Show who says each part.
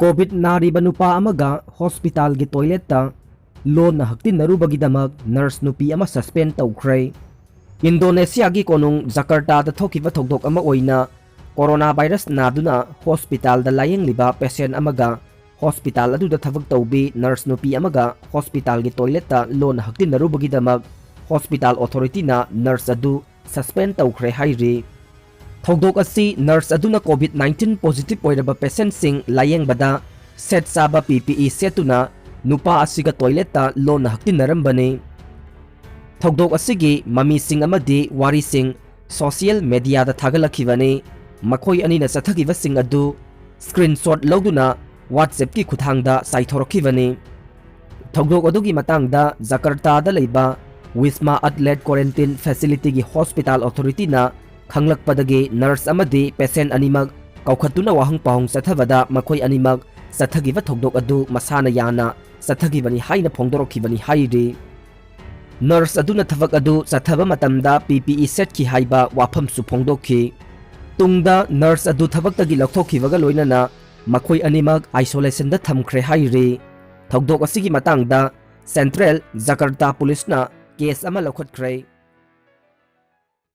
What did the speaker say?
Speaker 1: COVID Nariba Nupa Amaga Hospital gi toilet ta Lonna Haktinarubagidamak nurse Nupi ama suspend Toukhre. Indonesia gi konung Jakarta da thokiba thokdok ama oina coronavirus naduna hospital da layeng liba patient amaga hospital adu da thabak tawbi nurse Nupi amaga hospital gi toilet ta Lonna Haktinarubagidamak hospital authority na nurse adu suspend Toukhre hairi. Thokdok asi nurse aduna COVID-19 positive oiraba patient sing layeng bada set saba PPE setuna Nupa asiga toilet ta Lonna Haktinarambani. Thokdok asigi mami sing amadi wari sing social media da thagalakhibani makhoi ani na sathagiba sing adu screenshot lawduna WhatsApp ki khuthangda saithorokhibani. Thokdok adugi matangda Jakarta da leiba Wisma Athlete Quarantine Facility gi Hospital Authority na khanglakpadagi nurse amadi patient animag kaukhatuna wahang pahong sathabada makhoi animag sathagiba thokdok adu masana yana sathagibani haina phongdorokhibani hairi. Nurse aduna thavak adu sathaba matamda PPE set ki haiba wafam su phongdokhi. Tungda nurse adu thabaktagi lakthokibaga loinana makhoi animag isolation da thamkhre hairi. Thokdok asigi matangda Central Jakarta Police na case ama lokhatkre.